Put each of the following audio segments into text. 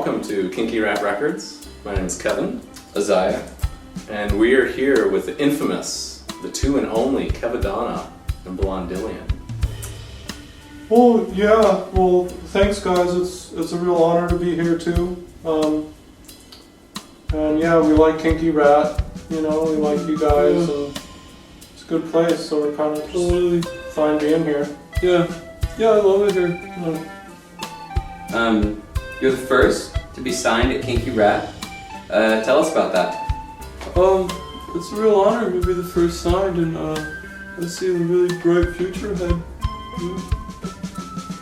welcome to Kinky Rat Records. My name is Kevin. Aziah. And we are here with the infamous, the two and only Kevadonna and Blondillion. Well, yeah, well, thanks guys, it's a real honor to be here too. And yeah, we like Kinky Rat, you know, we like you guys, and it's a good place, so we're kind of just fine being here. Yeah, I love it here. You're the first to be signed at Kinky Rat. Tell us about that. It's a real honor to be the first signed, and I see a really bright future ahead.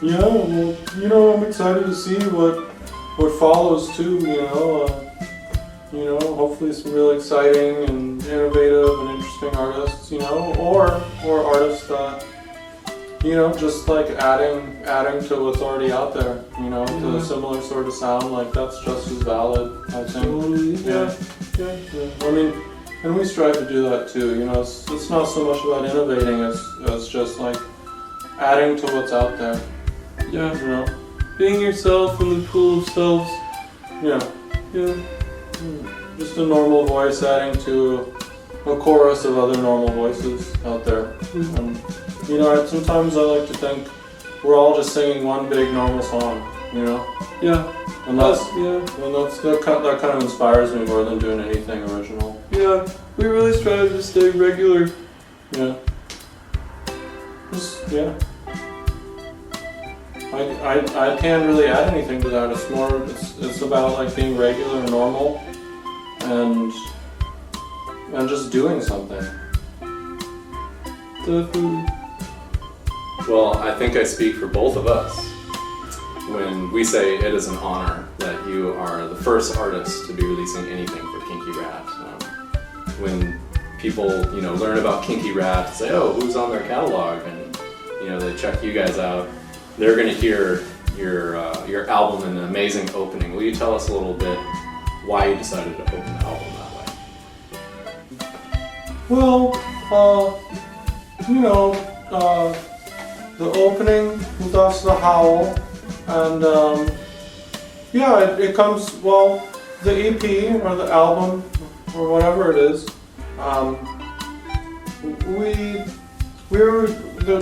Yeah, well, you know, I'm excited to see what follows too, you know, hopefully some real exciting and innovative and interesting artists, you know, or artists that, you know, just like adding to what's already out there, you know, to a similar sort of sound, like that's just as valid, I think. Yeah. I mean, and we strive to do that too, you know, it's not so much about innovating as just like adding to what's out there. Yeah, you know, being yourself in the pool of selves. Yeah. Just a normal voice adding to a chorus of other normal voices out there. And you know, sometimes I like to think we're all just singing one big normal song. You know. Yeah. And that kind of inspires me more than doing anything original. Yeah. We really strive to stay regular. Yeah. I can't really add anything to that. It's about like being regular and normal, and just doing something. Definitely. Well, I think I speak for both of us when we say it is an honor that you are the first artist to be releasing anything for Kinky Rat. When people, you know, learn about Kinky Rat, say, oh, who's on their catalog, and you know, they check you guys out, they're going to hear your album in an amazing opening. Will you tell us a little bit why you decided to open the album that way? Well, you know, the opening with us, the howl, and yeah, it comes, well, the EP or the album or whatever it is,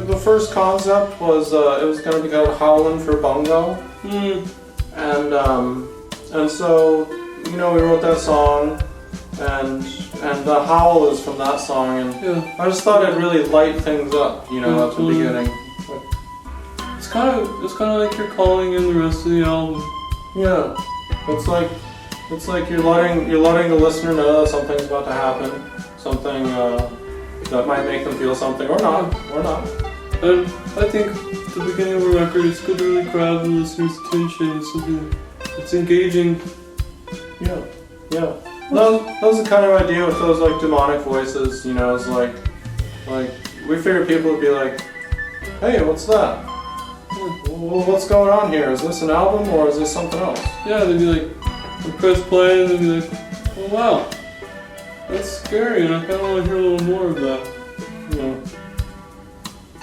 the first concept was it was going to be called Howlin' for Bungo, and so, you know, we wrote that song, and the howl is from that song, and I just thought it'd really light things up, you know, at the beginning. It's kind of like you're calling in the rest of the album. Yeah, it's like you're letting the listener know that something's about to happen, something that might make them feel something or not. And I think at the beginning of a record, it's good to really grab the listener's attention. It's something that's engaging. Yeah. That was the kind of idea with those like demonic voices, you know. It's like we figured people would be like, "Hey, what's that? Well, what's going on here? Is this an album or is this something else?" Yeah, they'd be like, they'd press play and they'd be like, "Oh wow, that's scary, and I kind of want to hear a little more of that." Yeah.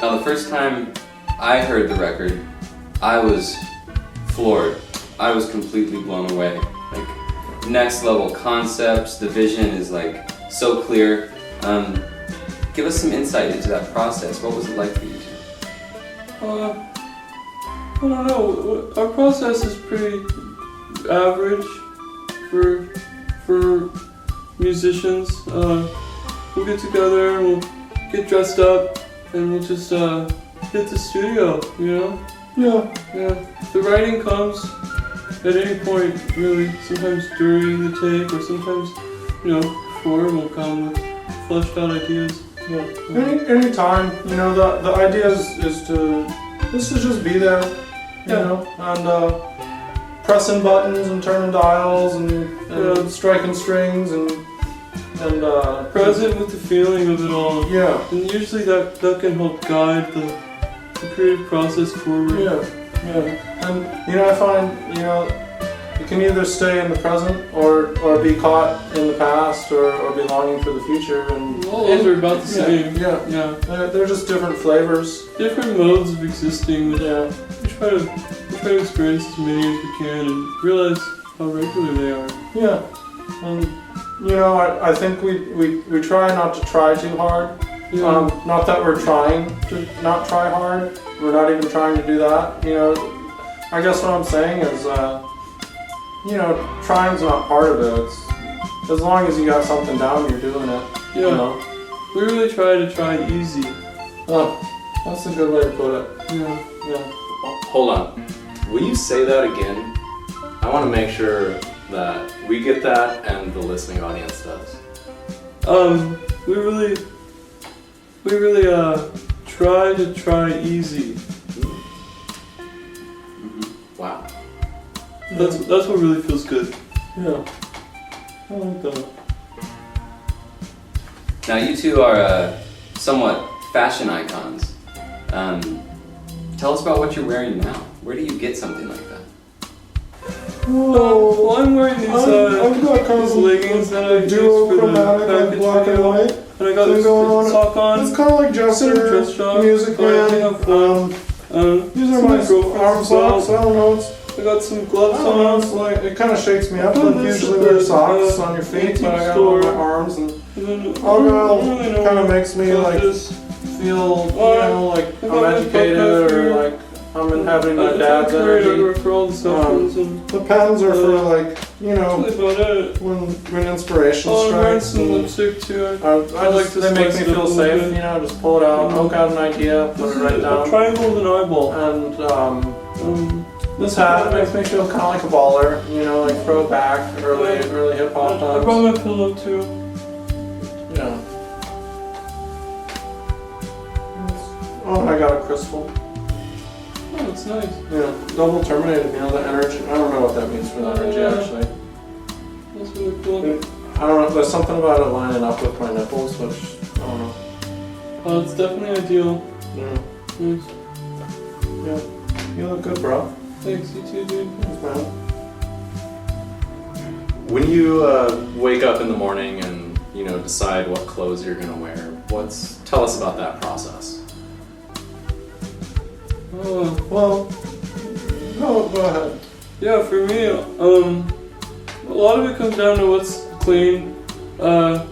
Now, the first time I heard the record, I was floored. I was completely blown away. Like, next level concepts, the vision is like so clear. Give us some insight into that process. What was it like for you two? I don't know. Our process is pretty average for musicians. We'll get together, we'll get dressed up, and we'll just hit the studio, you know? Yeah. The writing comes at any point, really. Sometimes during the take, or sometimes, you know, before we'll come with fleshed out ideas. Yeah. Any time, you know, the idea is to just be there, you know, and pressing buttons and turning dials and striking strings and present with the feeling of it all. Yeah. And usually that can help guide the creative process forward. Yeah. And you know, I find, you know, you can either stay in the present or be caught in the past or be longing for the future, and all those are about the same. Yeah. They're just different flavors. Different modes of existing. Yeah. We try to experience as many as we can and realize how regular they are. Yeah, and you know, I think we try not to try too hard. Yeah. Not that we're trying to not try hard. We're not even trying to do that. You know, I guess what I'm saying is, you know, trying's not part of it. It's, as long as you got something down, you're doing it. Yeah. You know? We really try easy. Oh, that's a good way to put it. Yeah. Yeah. Hold on. Will you say that again? I want to make sure that we get that and the listening audience does. We really try easy. Wow. That's what really feels good. Yeah. I like that. Now you two are somewhat fashion icons. Tell us about what you're wearing now. Where do you get something like that? Well, I'm wearing these I've got kind these of leggings that I use duo for the chromatic, like package black and video. white. And I got thing this going on. sock on. It's kind of like Jester, dress shop. Music But I think Man. I've got, These are some my girlfriends arm as well. socks. I don't know. It's, I got some I gloves don't know. on. It's like it kind of shakes me up. I Like got this usually at wear the, socks on your feet, but I got them on my arms, and And then, all I don't really know kind of makes me about like this. feel, you know, like I I'm got my educated puff or here. like I'm inhabiting my I dad's carry energy. over for all the sessions and The pens are for like, you know, that's really about it. when inspiration Oh, I'm wearing strikes. some lipstick too. I like to. They make me feel safe. You know, just pull it out, poke out an idea, put it right A down. triangle with an eyeball. And this hat makes me feel kind of like a baller. You know, like throwback, early hip hop I brought times. my pillow too. Yeah. Oh, and I got a crystal. Oh, it's nice. Yeah, double terminated. You know, the energy. I don't know what that means for the energy actually. That's really cool. I don't know. There's something about it lining up with my nipples, which I don't know. Oh, it's definitely ideal. Yeah. Nice. Yeah. You look good, bro. Thanks, you too, dude. Thanks, man. When you wake up in the morning and you know decide what clothes you're gonna wear, tell us about that process. Well, no, go ahead. Yeah, for me, a lot of it comes down to what's clean. But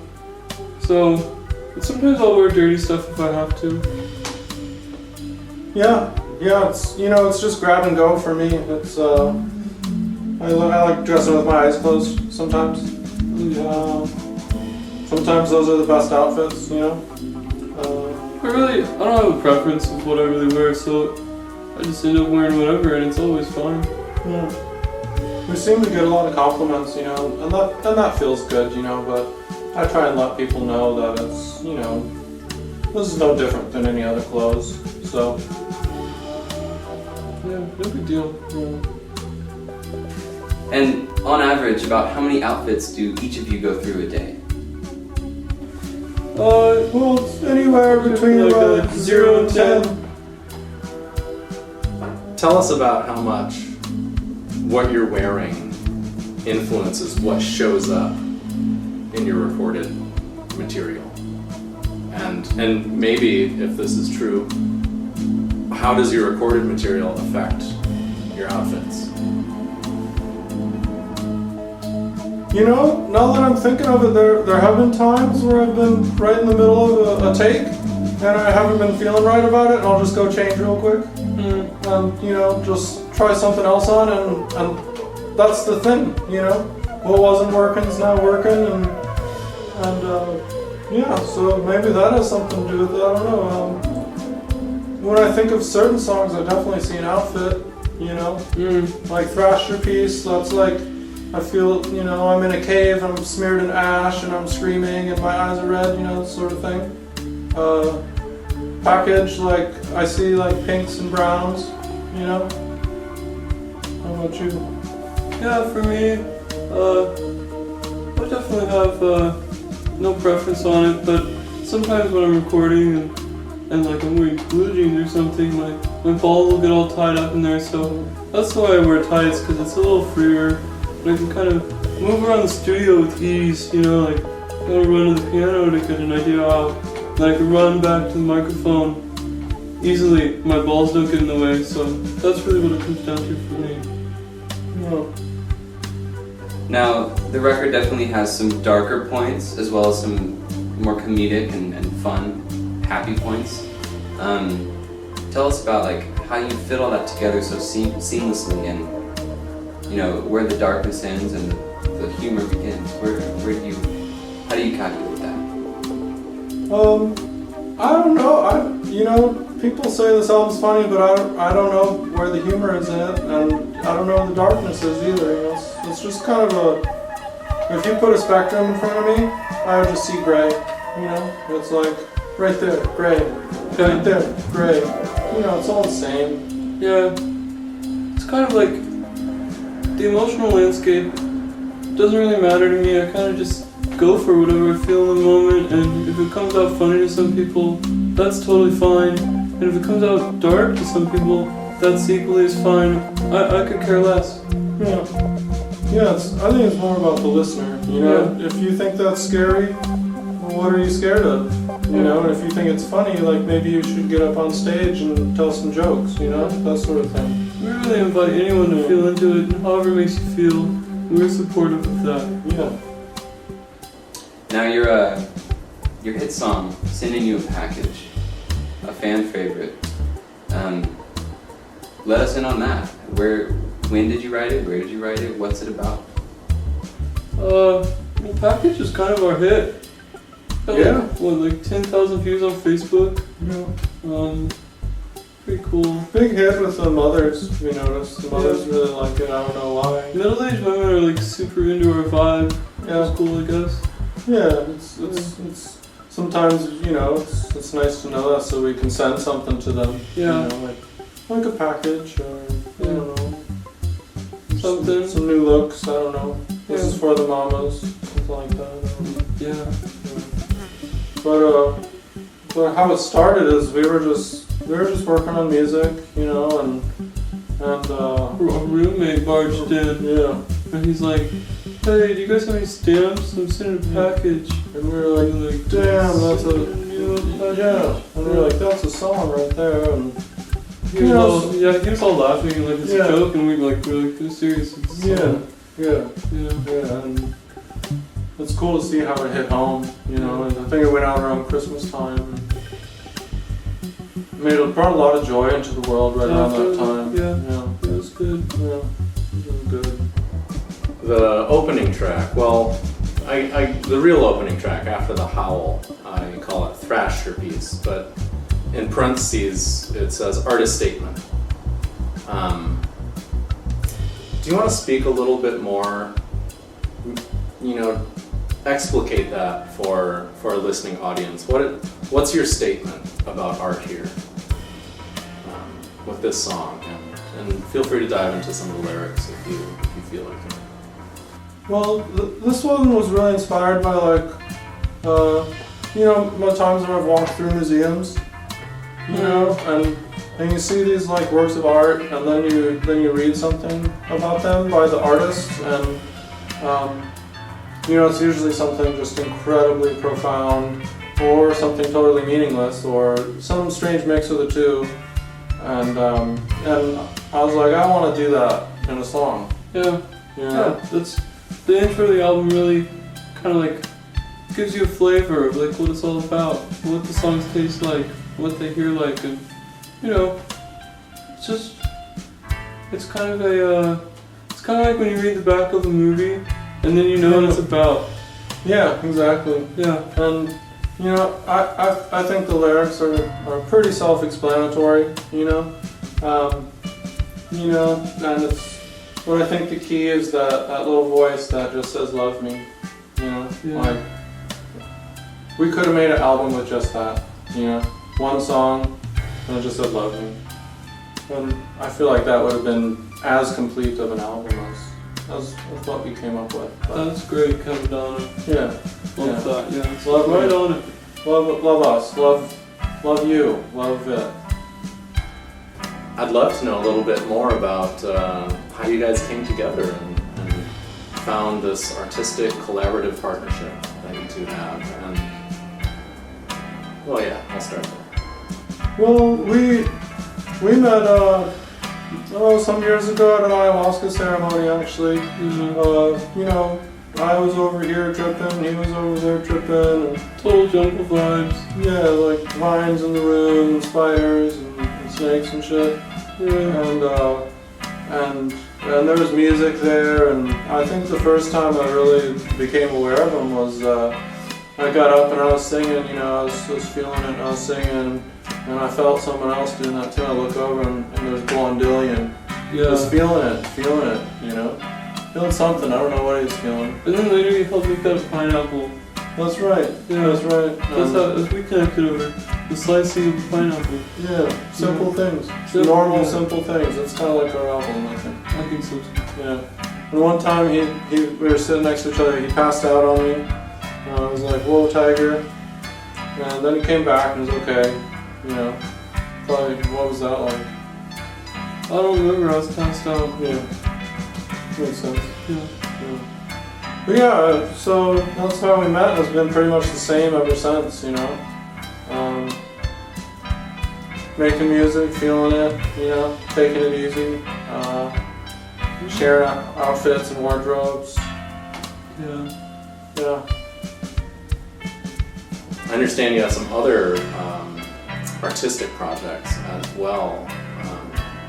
sometimes I'll wear dirty stuff if I have to. Yeah, it's it's just grab and go for me. It's I like dressing with my eyes closed sometimes. Sometimes those are the best outfits, you know. I don't have a preference of what I really wear, so I just end up wearing whatever, and it's always fine. Yeah. We seem to get a lot of compliments, you know, and that feels good, you know. But I try and let people know that it's, you know, this is no different than any other clothes. So Yeah, no big deal. yeah. And on average, about how many outfits do each of you go through a day? Well, it's anywhere between like about 0 and 10. Tell us about how much what you're wearing influences what shows up in your recorded material. And maybe, if this is true, how does your recorded material affect your outfits? You know, now that I'm thinking of it, there have been times where I've been right in the middle of a take, and I haven't been feeling right about it, and I'll just go change real quick, and you know, just try something else on, and that's the thing, you know. What wasn't working is now working, and yeah, so maybe that has something to do with it. I don't know. When I think of certain songs, I definitely see an outfit, you know, like Thrasher Piece. That's like, I feel, you know, I'm in a cave, I'm smeared in ash, and I'm screaming, and my eyes are red, you know, that sort of thing. Package, like, I see like pinks and browns, you know. How about you? Yeah, for me, I definitely have no preference on it, but sometimes when I'm recording and like I'm wearing blue jeans or something, like my balls will get all tied up in there, so that's why I wear tights, because it's a little freer. And I can kind of move around the studio with ease, you know, like I gotta run to the piano to get an idea out. Then I can run back to the microphone easily. My balls don't get in the way, so that's really what it comes down to for me. No. Now, the record definitely has some darker points as well as some more comedic and fun, happy points. Tell us about like how you fit all that together so seamlessly, and you know where the darkness ends and the humor begins. How do you calculate that? I don't know. People say this album's funny, but I don't know where the humor is in it, and I don't know where the darkness is either. It's just kind of if you put a spectrum in front of me, I would just see gray. It's like right there, gray, right there, gray. It's all the same. Yeah, it's kind of like the emotional landscape doesn't really matter to me. I kind of just go for whatever I feel in the moment, and if it comes out funny to some people, that's totally fine. And if it comes out dark to some people, that's equally as fine. I could care less. Yeah. I think it's more about the listener. If you think that's scary, well, what are you scared of? And if you think it's funny, like maybe you should get up on stage and tell some jokes. That sort of thing. We really invite anyone to feel into it, and however it makes you feel, we're supportive of that. Yeah. Now your hit song, "Sending You a Package," a fan favorite. Let us in on that. When did you write it? Where did you write it? What's it about? Well, Package is kind of our hit. Yeah. Like 10,000 views on Facebook. Yeah. Pretty cool. Big hit with the mothers, we noticed. The mothers really like it, I don't know why. Middle-aged women are like super into our vibe. Yeah. That's cool, I guess. Yeah, it's sometimes, it's nice to know that so we can send something to them. Yeah. Like a package or, I don't know. Something. Some new looks, I don't know. This Yeah. is for the mamas, something like that. Yeah. But how it started is we were just working on music, and Our roommate barged in, yeah. and he's like, "Hey, do you guys have any stamps? I'm sending a package." And we were like, damn, that's yeah. And we were like, that's a song right there. And He was all laughing like it's Yeah. a joke, and we're like, this serious. It's a yeah, song. yeah, and it's cool to see how it hit home, and I think it went out around Christmas time. It brought a lot of joy into the world right around that time. Yeah, it was good. Yeah, it was good. The opening track, well, the real opening track after the howl, I call it Thrasher Piece, but in parentheses it says artist statement. Do you want to speak a little bit more, explicate that for a listening audience? What's your statement about art here with this song? And feel free to dive into some of the lyrics if you feel like it. Well, this one was really inspired by my times where I've walked through museums, and you see these works of art, and then you read something about them by the artist, and it's usually something just incredibly profound, or something totally meaningless, or some strange mix of the two, and I was like, I want to do that in a song. Yeah, that's the intro of the album. Really kind of gives you a flavor of what it's all about, what the songs taste like, what they hear like, and it's kind of like when you read the back of a movie and then you know what it's about. Yeah, exactly. Yeah, and I think the lyrics are pretty self-explanatory. And it's what I think the key is that little voice that just says "love me." Yeah. We could have made an album with just that. One song and it just said "love me," and I feel like that would have been as complete of an album as what we came up with. But, that's great, Kevadonna. yeah. Love that. Yeah, it's Love right me. on it. Love us. Love you. Love it. I'd love to know a little bit more about how you guys came together and found this artistic collaborative partnership that you two have. And I'll start there. Well, we met some years ago at an ayahuasca ceremony, actually. You know, I was over here tripping, he was over there tripping, and Total jungle vibes. yeah, like vines in the room, and spiders, and snakes and shit. Yeah. And there was music there, and I think the first time I really became aware of him was I got up and I was singing, you know, I was feeling it, and I was singing, and I felt someone else doing that too. I look over and there's Blondillion. Just feeling it, you know? Feeling something, I don't know what he was feeling. And then later he helped me cut a pineapple. That's right, Yeah. that's right. That's how we connected over the slicing of the pineapple. Yeah, simple things. Simple, Normal, yeah. simple things. That's kind of like our album, I think. I think so too. Yeah. And one time we were sitting next to each other, he passed out on me. I was like, whoa, tiger. And then he came back and was okay, you know. Probably, what was that like? I don't remember, I was passed out. Yeah. Makes sense. Yeah. Yeah. But yeah, so that's how we met, and it's been pretty much the same ever since, you know. Making music, feeling it, you know, taking it easy, sharing outfits and wardrobes. Yeah. Yeah. I understand you have some other artistic projects as well,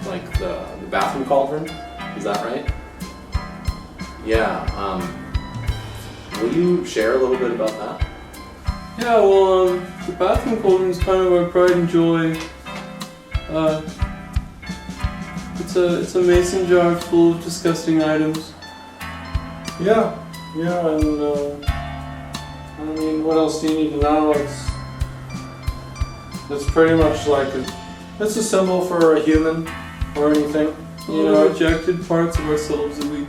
like the bathroom cauldron. Is that right? Yeah. Will you share a little bit about that? Yeah, well, the bathroom cauldron is kind of our pride and joy. It's a mason jar full of disgusting items. Yeah, and I mean, what else do you need to know? It's pretty much like it's a symbol for a human or anything. You All know, the rejected parts of ourselves that we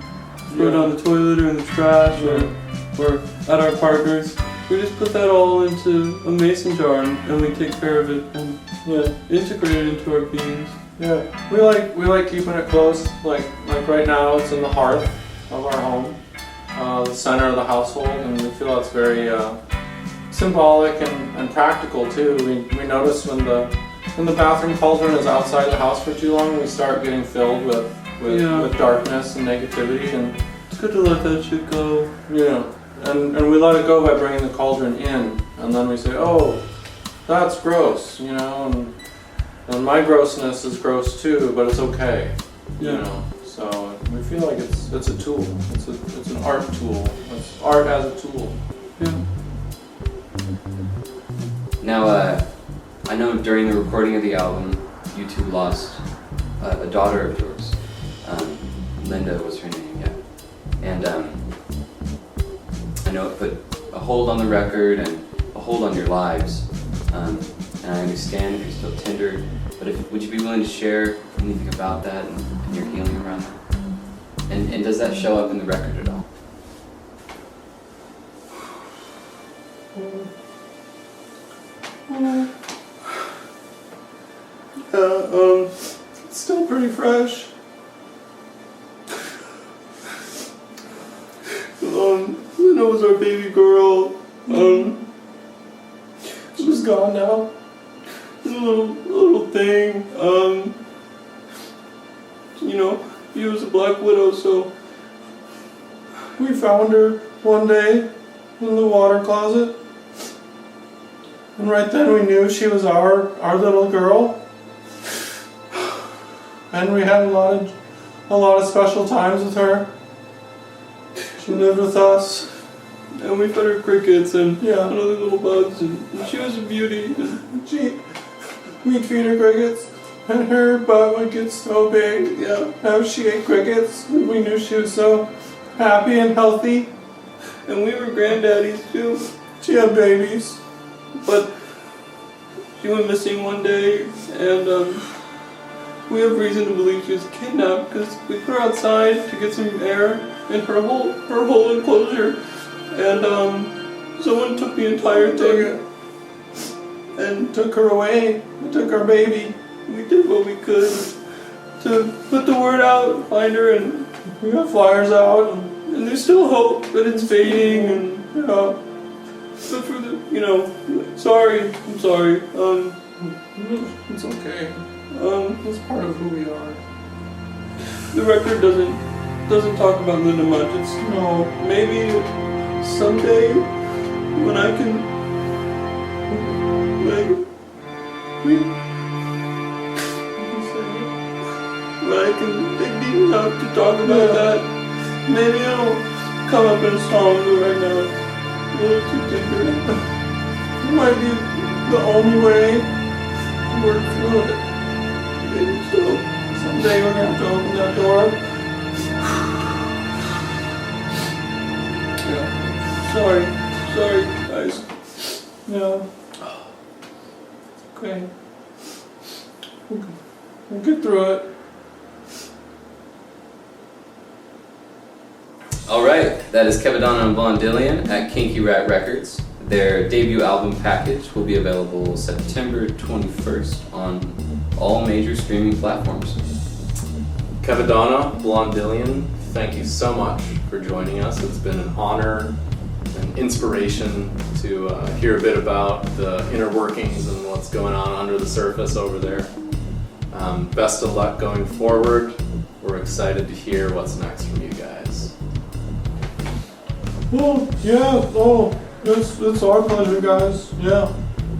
throw down the toilet or in the trash or at our partners. We just put that all into a mason jar and we take care of it and integrate it into our beings. Yeah, we like keeping it close. Like right now, it's in the hearth of our home, the center of the household, and we feel it's very symbolic and practical too. We notice when the bathroom cauldron is outside the house for too long, we start getting filled with darkness and negativity, and It's good to let that shit go. and we let it go by bringing the cauldron in, and then we say, oh, that's gross, you know, and my grossness is gross too, but it's okay, you know. So we feel like it's a tool. It's an art tool. It's art as a tool. Yeah. Now, I know during the recording of the album, you two lost a daughter of yours. Linda was her name, yeah. And I know it put a hold on the record and a hold on your lives. And I understand you're still tender, but would you be willing to share anything about that and your healing around that? And does that show up in the record at all? It's still pretty fresh. Luna was our baby girl. She's gone now. A little thing. He was a black widow, so We found her one day in the water closet, and right then we knew she was our little girl. And we had a lot of special times with her. She lived with us. and we fed her crickets and Yeah. other little bugs, and she was a beauty. We'd feed her crickets, and her butt would get so big. Yeah. Now she ate crickets, and we knew she was so happy and healthy. And we were granddaddies too. She had babies. But she went missing one day, and we have reason to believe she was kidnapped because we put her outside to get some air in her whole enclosure, and someone took the entire thing and Took her away. We took our baby. we did what we could to put the word out, find her, and We got flyers out. there's still hope, but it's fading, and but for the sorry, I'm sorry. It's okay. Um, It's part of who we are. the record doesn't talk about Linda much. It's No. maybe someday when I can dig deep enough to talk about that, maybe it'll come up in a song, but right now it's a little too tender. It might be the only way to work through it. Maybe so. Someday we're gonna have to open that door. Yeah. Sorry, guys. Yeah. Okay. We'll get through it. Alright, that is Kevadonna and Blondillion at Kinky Rat Records. Their debut album package will be available September 21st on all major streaming platforms. Kevadonna, Blondillion, thank you so much for joining us. It's been an honor and inspiration to hear a bit about the inner workings and what's going on under the surface over there. Best of luck going forward. We're excited to hear what's next from you guys. Well, yeah. Oh, it's our pleasure, guys. Yeah.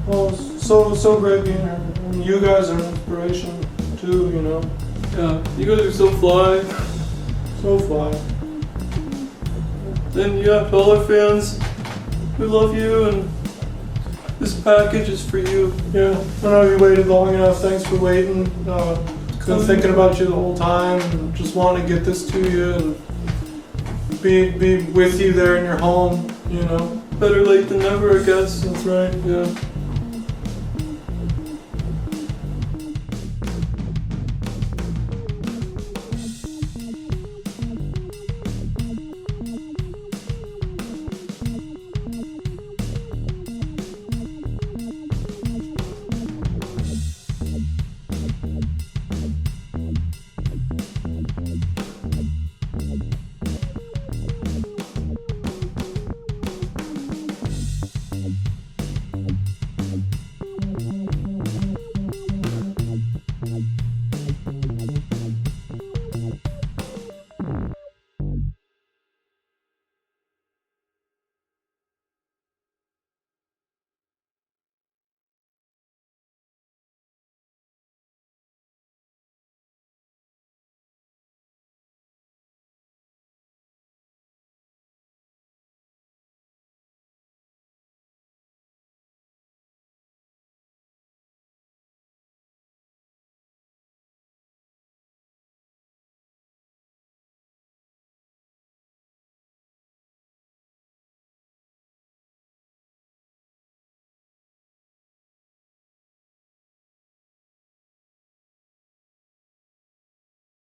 Well, it's so great being here. And you guys are an inspiration too. You know. Yeah, you guys are so fly. So fly. And yeah, to all our fans, we love you, and this package is for you. Yeah. I know you waited long enough. Thanks for waiting. Been thinking about you the whole time, and just wanting to get this to you and be with you there in your home. You know. Better late than never, I guess. That's right. Yeah.